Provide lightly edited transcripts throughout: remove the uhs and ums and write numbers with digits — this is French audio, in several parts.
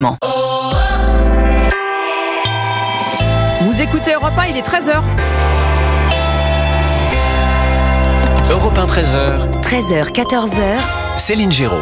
Vous écoutez Europe 1, il est 13h. Europe 1, 13h. 13h, 14h. Céline Géraud.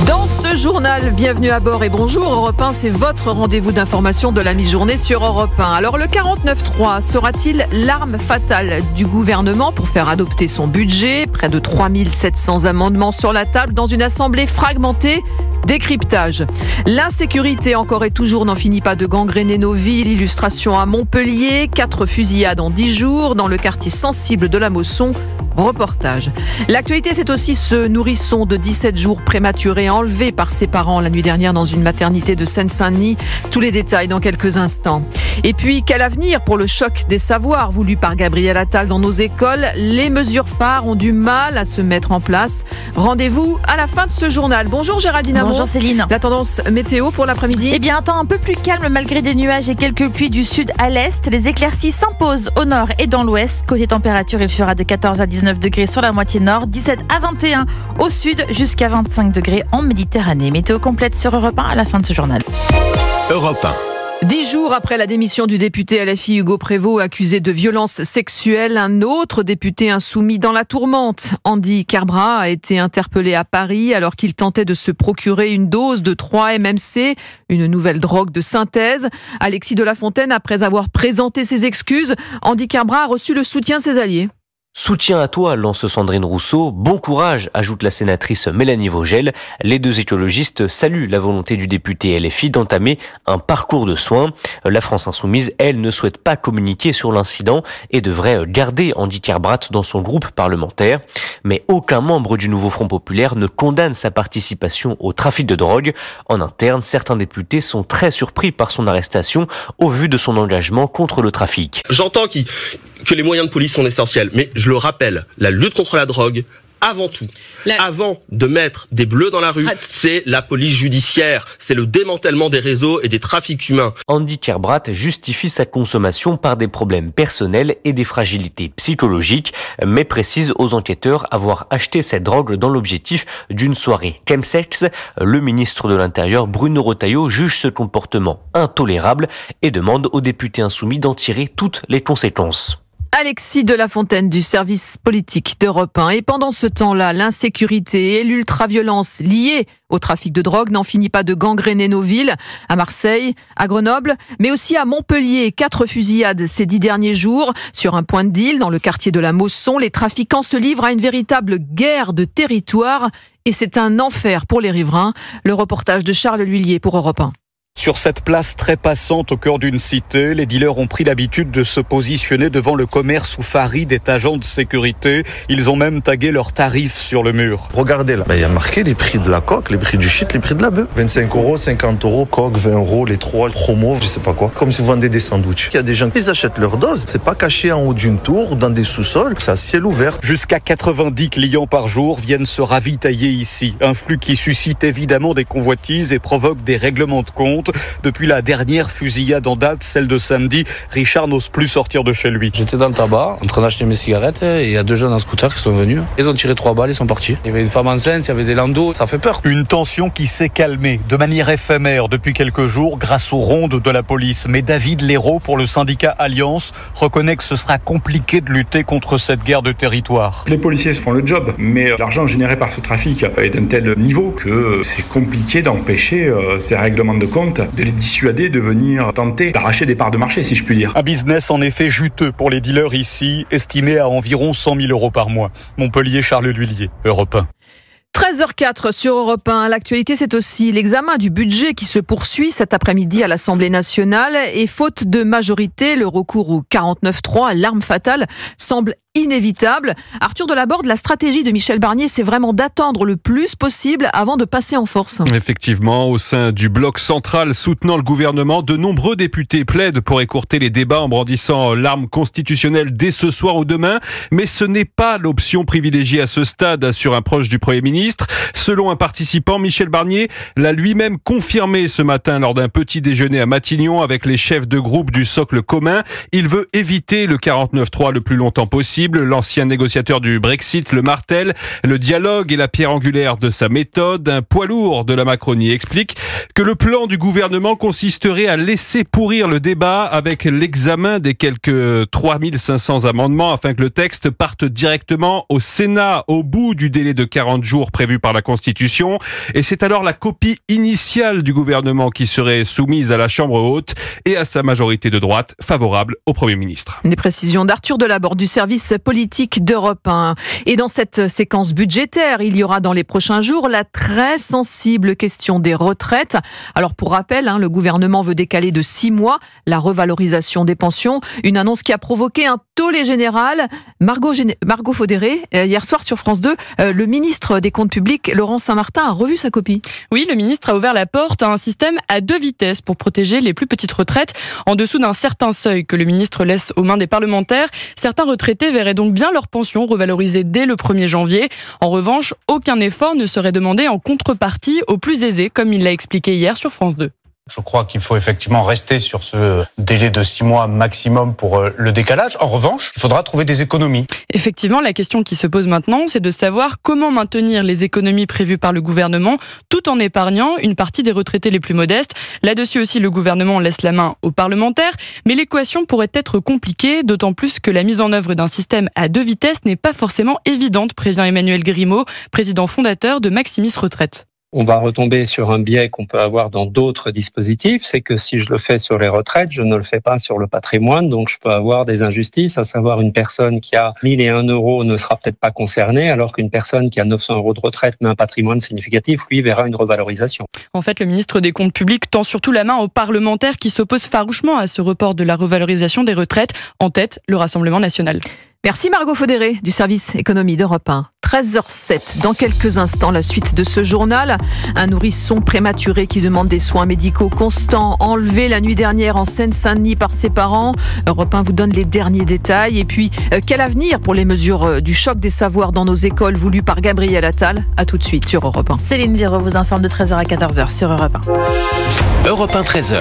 Dans ce journal, bienvenue à bord et bonjour. Europe 1, c'est votre rendez-vous d'information de la mi-journée sur Europe 1. Alors le 49.3 sera-t-il l'arme fatale du gouvernement pour faire adopter son budget ? Près de 3700 amendements sur la table dans une assemblée fragmentée. Décryptage. L'insécurité encore et toujours n'en finit pas de gangréner nos villes. Illustration à Montpellier, 4 fusillades en 10 jours dans le quartier sensible de la Mosson. Reportage. L'actualité, c'est aussi ce nourrisson de 17 jours prématuré enlevé par ses parents la nuit dernière dans une maternité de Seine-Saint-Denis. Tous les détails dans quelques instants. Et puis, quel avenir pour le choc des savoirs voulu par Gabriel Attal dans nos écoles ? Les mesures phares ont du mal à se mettre en place. Rendez-vous à la fin de ce journal. Bonjour Géraldine Amont. Bonjour Céline. La tendance météo pour l'après-midi ? Eh bien, un temps un peu plus calme malgré des nuages et quelques pluies du sud à l'est. Les éclaircies s'imposent au nord et dans l'ouest. Côté température, il fera de 14 à 19 degrés sur la moitié nord, 17 à 21 au sud, jusqu'à 25 degrés en Méditerranée. Météo complète sur Europe 1 à la fin de ce journal. Europe 1. 10 jours après la démission du député LFI Hugo Prévost accusé de violences sexuelles, un autre député insoumis dans la tourmente. Andy Kerbrat a été interpellé à Paris alors qu'il tentait de se procurer une dose de 3-MMC, une nouvelle drogue de synthèse. Alexis de la Fontaine, après avoir présenté ses excuses, Andy Kerbrat a reçu le soutien de ses alliés. Soutien à toi, lance Sandrine Rousseau. Bon courage, ajoute la sénatrice Mélanie Vogel. Les deux écologistes saluent la volonté du député LFI d'entamer un parcours de soins. La France insoumise, elle, ne souhaite pas communiquer sur l'incident et devrait garder Andy Kerbrat dans son groupe parlementaire. Mais aucun membre du nouveau Front populaire ne condamne sa participation au trafic de drogue. En interne, certains députés sont très surpris par son arrestation au vu de son engagement contre le trafic. J'entends que les moyens de police sont essentiels, mais je le rappelle, la lutte contre la drogue, avant tout, avant de mettre des bleus dans la rue, c'est la police judiciaire, c'est le démantèlement des réseaux et des trafics humains. Andy Kerbrat justifie sa consommation par des problèmes personnels et des fragilités psychologiques, mais précise aux enquêteurs avoir acheté cette drogue dans l'objectif d'une soirée chemsex. Le ministre de l'Intérieur, Bruno Retailleau, juge ce comportement intolérable et demande aux députés insoumis d'en tirer toutes les conséquences. Alexis de la Fontaine du service politique d'Europe 1. Et pendant ce temps-là, l'insécurité et l'ultraviolence liées au trafic de drogue n'en finit pas de gangréner nos villes. À Marseille, à Grenoble, mais aussi à Montpellier. 4 fusillades ces 10 derniers jours. Sur un point de deal, dans le quartier de la Mosson, les trafiquants se livrent à une véritable guerre de territoire. Et c'est un enfer pour les riverains. Le reportage de Charles Lhuillier pour Europe 1. Sur cette place très passante au cœur d'une cité, les dealers ont pris l'habitude de se positionner devant le commerce où Farid est agent de sécurité. Ils ont même tagué leurs tarifs sur le mur. Regardez là, il y a marqué les prix de la coque, les prix du shit, les prix de la bœuf. 25 €, 50 €, coque, 20 €, les 3, promo, je sais pas quoi. Comme si vous vendez des sandwichs. Il y a des gens qui achètent leur dose, c'est pas caché en haut d'une tour, dans des sous-sols, c'est à ciel ouvert. Jusqu'à 90 clients par jour viennent se ravitailler ici. Un flux qui suscite évidemment des convoitises et provoque des règlements de compte. Depuis la dernière fusillade en date, celle de samedi, Richard n'ose plus sortir de chez lui. J'étais dans le tabac, en train d'acheter mes cigarettes, et il y a 2 jeunes en scooter qui sont venus. Ils ont tiré 3 balles, ils sont partis. Il y avait une femme enceinte, il y avait des landos, ça fait peur. Une tension qui s'est calmée de manière éphémère depuis quelques jours grâce aux rondes de la police. Mais David Léraud, pour le syndicat Alliance, reconnaît que ce sera compliqué de lutter contre cette guerre de territoire. Les policiers font le job, mais l'argent généré par ce trafic est d'un tel niveau que c'est compliqué d'empêcher ces règlements de compte de les dissuader de venir tenter d'arracher des parts de marché, si je puis dire. Un business en effet juteux pour les dealers ici, estimé à environ 100 000 € par mois. Montpellier, Charles Lhuillier, Europe 1. 13h04 sur Europe 1. L'actualité, c'est aussi l'examen du budget qui se poursuit cet après-midi à l'Assemblée nationale. Et faute de majorité, le recours au 49.3, l'arme fatale, semble inévitable. Arthur Delaborde, la stratégie de Michel Barnier, c'est vraiment d'attendre le plus possible avant de passer en force. Effectivement, au sein du bloc central soutenant le gouvernement, de nombreux députés plaident pour écourter les débats en brandissant l'arme constitutionnelle dès ce soir ou demain. Mais ce n'est pas l'option privilégiée à ce stade, assure un proche du Premier ministre. Selon un participant, Michel Barnier l'a lui-même confirmé ce matin lors d'un petit déjeuner à Matignon avec les chefs de groupe du socle commun. Il veut éviter le 49.3 le plus longtemps possible. possible. L'ancien négociateur du Brexit le martèle. Le dialogue est la pierre angulaire de sa méthode. Un poids lourd de la Macronie explique que le plan du gouvernement consisterait à laisser pourrir le débat avec l'examen des quelques 3500 amendements afin que le texte parte directement au Sénat au bout du délai de 40 jours prévu par la Constitution. Et c'est alors la copie initiale du gouvernement qui serait soumise à la Chambre haute et à sa majorité de droite favorable au Premier ministre. Des précisions d'Arthur Delaborde du service politique d'Europe 1. Et dans cette séquence budgétaire, il y aura dans les prochains jours la très sensible question des retraites. Alors pour rappel, le gouvernement veut décaler de 6 mois la revalorisation des pensions. Une annonce qui a provoqué un tollé général. Margot Faudéré, hier soir sur France 2, le ministre des Comptes publics, Laurent Saint-Martin, a revu sa copie. Oui, le ministre a ouvert la porte à un système à 2 vitesses pour protéger les plus petites retraites en dessous d'un certain seuil que le ministre laisse aux mains des parlementaires. Certains retraités verraient donc bien leur pension revalorisée dès le 1er janvier. En revanche, aucun effort ne serait demandé en contrepartie aux plus aisés, comme il l'a expliqué hier sur France 2. Je crois qu'il faut effectivement rester sur ce délai de 6 mois maximum pour le décalage. En revanche, il faudra trouver des économies. Effectivement, la question qui se pose maintenant, c'est de savoir comment maintenir les économies prévues par le gouvernement tout en épargnant une partie des retraités les plus modestes. Là-dessus aussi, le gouvernement laisse la main aux parlementaires, mais l'équation pourrait être compliquée, d'autant plus que la mise en œuvre d'un système à 2 vitesses n'est pas forcément évidente, prévient Emmanuel Grimaud, président fondateur de Maximis Retraite. On va retomber sur un biais qu'on peut avoir dans d'autres dispositifs, c'est que si je le fais sur les retraites, je ne le fais pas sur le patrimoine, donc je peux avoir des injustices, à savoir une personne qui a 1001 € ne sera peut-être pas concernée, alors qu'une personne qui a 900 € de retraite mais un patrimoine significatif, lui, verra une revalorisation. En fait, le ministre des Comptes publics tend surtout la main aux parlementaires qui s'opposent farouchement à ce report de la revalorisation des retraites, en tête le Rassemblement national. Merci Margot Faudéré du service économie d'Europe 1. 13h07. Dans quelques instants, la suite de ce journal. Un nourrisson prématuré qui demande des soins médicaux constants, enlevé la nuit dernière en Seine-Saint-Denis par ses parents. Europe 1 vous donne les derniers détails. Et puis, quel avenir pour les mesures du choc des savoirs dans nos écoles voulues par Gabriel Attal? À tout de suite sur Europe 1. Céline Giraud vous informe de 13h à 14h sur Europe 1. Europe 1, 13h.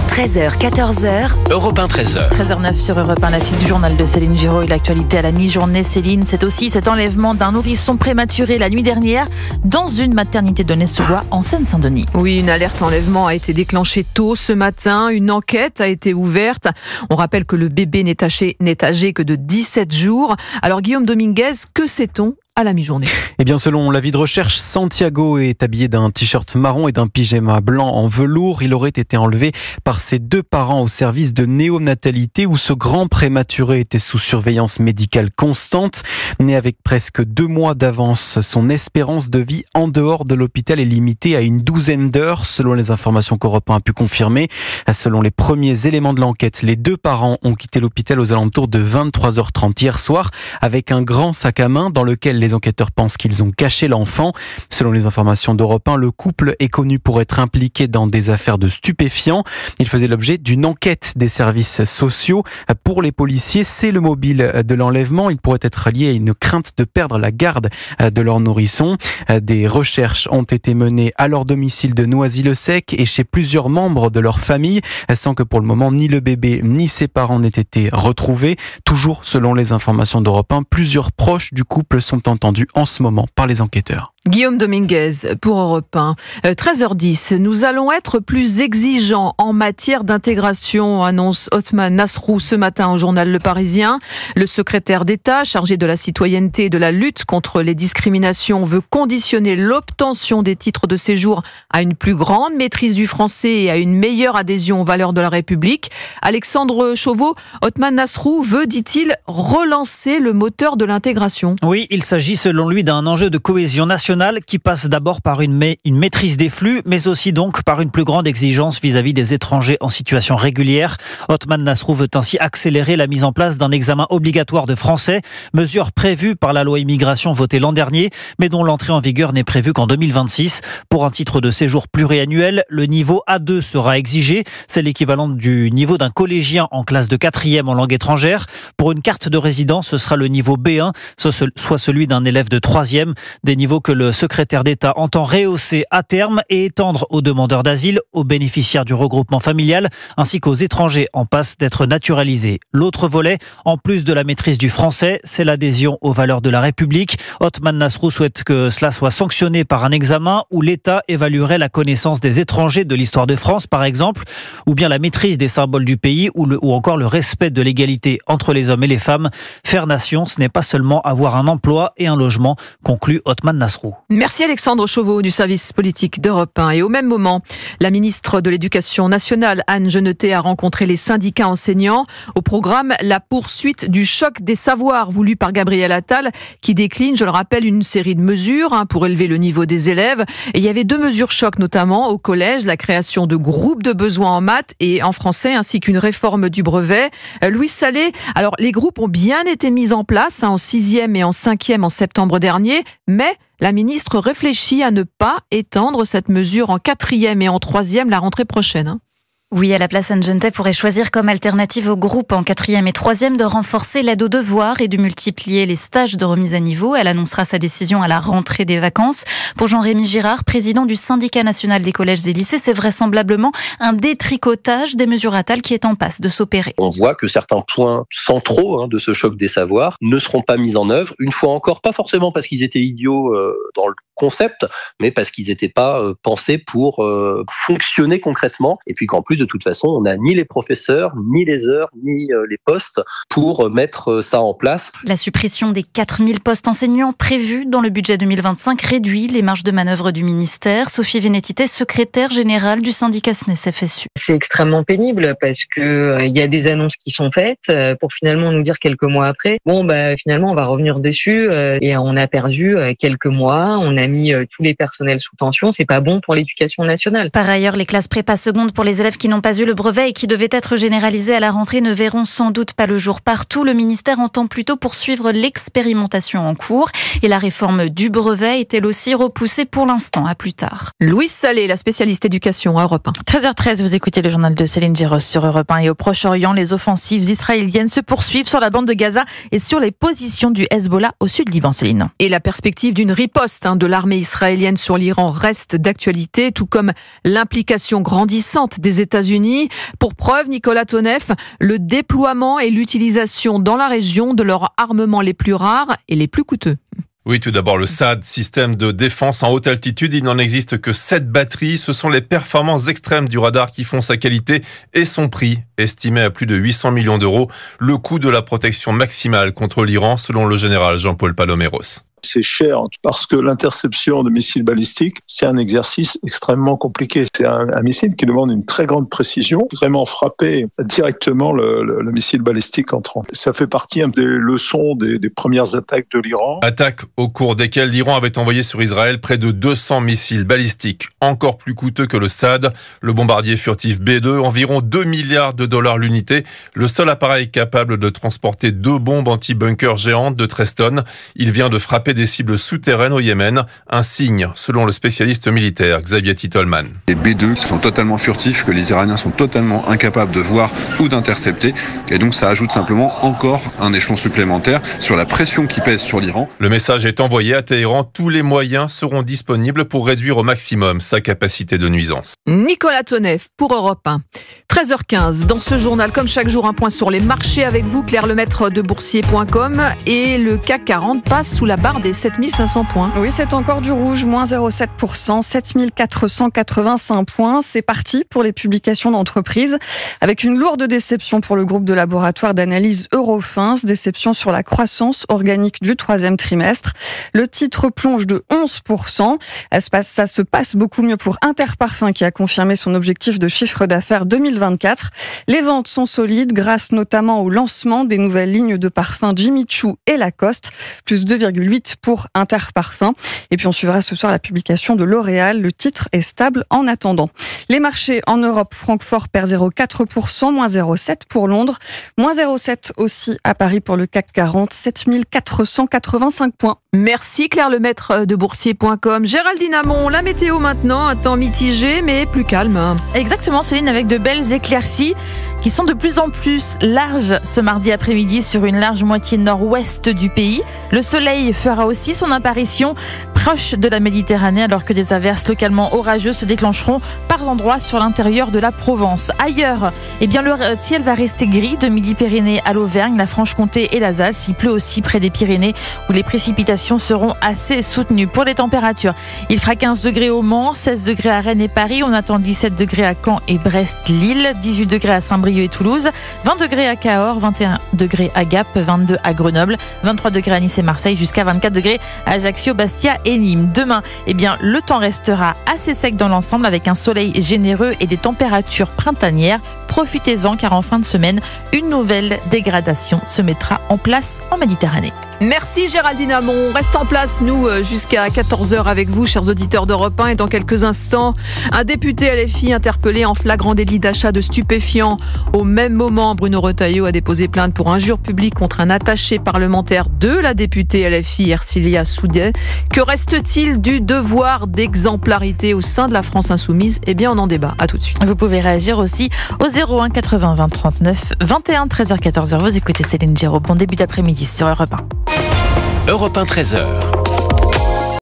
13h, 14h. Europe 1, 13h. 13h09 sur Europe 1, la suite du journal de Céline Giraud et l'actualité à la mi-journée. Céline, c'est aussi cet enlèvement d'un nourrisson prématuré la nuit dernière dans une maternité de Nessois en Seine-Saint-Denis. Oui, une alerte enlèvement a été déclenchée tôt ce matin. Une enquête a été ouverte. On rappelle que le bébé n'est âgé que de 17 jours. Alors Guillaume Dominguez, que sait-on à la mi-journée? Eh bien, selon l'avis de recherche, Santiago est habillé d'un t-shirt marron et d'un pyjama blanc en velours. Il aurait été enlevé par ses 2 parents au service de néonatalité où ce grand prématuré était sous surveillance médicale constante. Né avec presque 2 mois d'avance, son espérance de vie en dehors de l'hôpital est limitée à une 12aine d'heures, selon les informations qu'Europe 1 a pu confirmer. Selon les premiers éléments de l'enquête, les 2 parents ont quitté l'hôpital aux alentours de 23h30 hier soir avec un grand sac à main dans lequel les enquêteurs pensent qu'ils ont caché l'enfant. Selon les informations d'Europe 1, le couple est connu pour être impliqué dans des affaires de stupéfiants. Il faisait l'objet d'une enquête des services sociaux. Pour les policiers, c'est le mobile de l'enlèvement. Il pourrait être lié à une crainte de perdre la garde de leur nourrisson. Des recherches ont été menées à leur domicile de Noisy-le-Sec et chez plusieurs membres de leur famille, sans que pour le moment ni le bébé ni ses parents n'aient été retrouvés. Toujours selon les informations d'Europe 1, plusieurs proches du couple sont entendus en ce moment par les enquêteurs. Guillaume Dominguez pour Europe 1. 13h10, nous allons être plus exigeants en matière d'intégration, annonce Othman Nasrou ce matin au journal Le Parisien. Le secrétaire d'État chargé de la citoyenneté et de la lutte contre les discriminations veut conditionner l'obtention des titres de séjour à une plus grande maîtrise du français et à une meilleure adhésion aux valeurs de la République. Alexandre Chauveau, Othman Nasrou veut, dit-il, relancer le moteur de l'intégration. Oui, il s'agit selon lui d'un enjeu de cohésion nationale qui passe d'abord par une maîtrise des flux, mais aussi donc par une plus grande exigence vis-à-vis des étrangers en situation régulière. Othman Nasrou veut ainsi accélérer la mise en place d'un examen obligatoire de français, mesure prévue par la loi immigration votée l'an dernier, mais dont l'entrée en vigueur n'est prévue qu'en 2026. Pour un titre de séjour pluriannuel, le niveau A2 sera exigé. C'est l'équivalent du niveau d'un collégien en classe de 4e en langue étrangère. Pour une carte de résidence, ce sera le niveau B1, soit celui d'un élève de 3e, des niveaux que le le secrétaire d'État entend rehausser à terme et étendre aux demandeurs d'asile, aux bénéficiaires du regroupement familial, ainsi qu'aux étrangers en passe d'être naturalisés. L'autre volet, en plus de la maîtrise du français, c'est l'adhésion aux valeurs de la République. Othman Nasrou souhaite que cela soit sanctionné par un examen où l'État évaluerait la connaissance des étrangers de l'histoire de France, par exemple, ou bien la maîtrise des symboles du pays, ou encore le respect de l'égalité entre les hommes et les femmes. Faire nation, ce n'est pas seulement avoir un emploi et un logement, conclut Othman Nasrou. Merci Alexandre Chauveau du service politique d'Europe 1. Et au même moment, la ministre de l'Éducation nationale, Anne Genetet, a rencontré les syndicats enseignants. Au programme, la poursuite du choc des savoirs voulu par Gabriel Attal, qui décline, je le rappelle, une série de mesures pour élever le niveau des élèves. Et il y avait 2 mesures choc, notamment au collège, la création de groupes de besoins en maths et en français, ainsi qu'une réforme du brevet. Louis Salé, alors les groupes ont bien été mis en place en 6e et en 5e en septembre dernier, mais la ministre réfléchit à ne pas étendre cette mesure en 4e et en 3e la rentrée prochaine. Oui, à la place, Anne Genetet pourrait choisir comme alternative au groupe en 4e et 3e de renforcer l'aide aux devoirs et de multiplier les stages de remise à niveau. Elle annoncera sa décision à la rentrée des vacances. Pour Jean-Rémy Girard, président du syndicat national des collèges et lycées, c'est vraisemblablement un détricotage des mesures Attal qui est en passe de s'opérer. On voit que certains points centraux de ce choc des savoirs ne seront pas mis en œuvre, une fois encore, pas forcément parce qu'ils étaient idiots dans le concept, mais parce qu'ils n'étaient pas pensés pour fonctionner concrètement, et puis qu'en plus, de toute façon, on n'a ni les professeurs, ni les heures, ni les postes pour mettre ça en place. La suppression des 4000 postes enseignants prévus dans le budget 2025 réduit les marges de manœuvre du ministère. Sophie Vénétité, secrétaire générale du syndicat SNES-FSU. C'est extrêmement pénible parce que il y a des annonces qui sont faites pour finalement nous dire quelques mois après, finalement on va revenir dessus et on a perdu quelques mois, on a mis tous les personnels sous tension, c'est pas bon pour l'éducation nationale. Par ailleurs, les classes prépa secondes pour les élèves qui n'ont pas eu le brevet et qui devaient être généralisés à la rentrée ne verront sans doute pas le jour partout. Le ministère entend plutôt poursuivre l'expérimentation en cours et la réforme du brevet est elle aussi repoussée pour l'instant à plus tard. Louise Salé, la spécialiste éducation à Europe 1. 13h13, vous écoutez le journal de Céline Giros sur Europe 1 et au Proche-Orient, les offensives israéliennes se poursuivent sur la bande de Gaza et sur les positions du Hezbollah au sud Liban, Céline. Et la perspective d'une riposte de l'armée israélienne sur l'Iran reste d'actualité, tout comme l'implication grandissante des États-Unis. Pour preuve, Nicolas Tonev, le déploiement et l'utilisation dans la région de leurs armements les plus rares et les plus coûteux. Oui, tout d'abord, le SAD, système de défense en haute altitude. Il n'en existe que 7 batteries. Ce sont les performances extrêmes du radar qui font sa qualité et son prix, estimé à plus de 800 millions d'euros. Le coût de la protection maximale contre l'Iran, selon le général Jean-Paul Paloméros. C'est cher parce que l'interception de missiles balistiques, c'est un exercice extrêmement compliqué. C'est un missile qui demande une très grande précision, vraiment frapper directement le missile balistique entrant. Ça fait partie des leçons des premières attaques de l'Iran. Attaques au cours desquelles l'Iran avait envoyé sur Israël près de 200 missiles balistiques, encore plus coûteux que le SAD. Le bombardier furtif B2, environ 2 milliards de dollars l'unité. Le seul appareil capable de transporter 2 bombes anti-bunker géantes de 13 tonnes. Il vient de frapper des cibles souterraines au Yémen, un signe selon le spécialiste militaire Xavier Tittelman. Les B2 sont totalement furtifs, que les Iraniens sont totalement incapables de voir ou d'intercepter, et donc ça ajoute simplement encore un échelon supplémentaire sur la pression qui pèse sur l'Iran. Le message est envoyé à Téhéran, tous les moyens seront disponibles pour réduire au maximum sa capacité de nuisance. Nicolas Tonev pour Europe 1. 13h15, dans ce journal, comme chaque jour, un point sur les marchés avec vous, Claire Lemaître de Boursier.com, et le CAC 40 passe sous la barre des 7500 points. Oui, c'est encore du rouge, moins 0,7%, 7485 points. C'est parti pour les publications d'entreprises, avec une lourde déception pour le groupe de laboratoire d'analyse Eurofins, déception sur la croissance organique du 3e trimestre. Le titre plonge de 11%. Ça se passe beaucoup mieux pour Interparfums, qui a confirmé son objectif de chiffre d'affaires 2024. Les ventes sont solides grâce notamment au lancement des nouvelles lignes de parfums Jimmy Choo et Lacoste, plus 2,8 pour Interparfums. Et puis on suivra ce soir la publication de L'Oréal. Le titre est stable en attendant. Les marchés en Europe, Francfort perd 0,4%, moins 0,7 pour Londres, moins 0,7 aussi à Paris pour le CAC 40, 7485 points. Merci Claire Lemaître de Boursier.com. Géraldine Amon, la météo maintenant, un temps mitigé mais plus calme. Exactement Céline, avec de belles éclaircies qui sont de plus en plus larges ce mardi après-midi sur une large moitié nord-ouest du pays. Le soleil fera aussi son apparition proche de la Méditerranée, alors que des averses localement orageuses se déclencheront par endroits sur l'intérieur de la Provence. Ailleurs, le ciel va rester gris de Midi-Pyrénées à l'Auvergne, la Franche-Comté et l'Alsace. Il pleut aussi près des Pyrénées où les précipitations seront assez soutenues. Pour les températures, il fera 15 degrés au Mans, 16 degrés à Rennes et Paris. On attend 17 degrés à Caen et Brest-Lille, 18 degrés à Saint-Brieuc et Toulouse, 20 degrés à Cahors, 21 degrés à Gap, 22 à Grenoble, 23 degrés à Nice et Marseille, jusqu'à 24 degrés à Ajaccio, Bastia et Nîmes. Demain, le temps restera assez sec dans l'ensemble avec un soleil généreux et des températures printanières. Profitez-en car en fin de semaine, une nouvelle dégradation se mettra en place en Méditerranée. Merci Géraldine Hamon. On reste en place, nous, jusqu'à 14h avec vous, chers auditeurs d'Europe 1. Et dans quelques instants, un député LFI interpellé en flagrant délit d'achat de stupéfiants. Au même moment, Bruno Retailleau a déposé plainte pour injure publique contre un attaché parlementaire de la députée LFI, Ercilia Soudet. Que reste-t-il du devoir d'exemplarité au sein de la France Insoumise ? On en débat. À tout de suite. Vous pouvez réagir aussi au 01 80 20 39 21 13h 14h. Vous écoutez Céline Giraud. Bon début d'après-midi sur Europe 1. Europe 1 13h.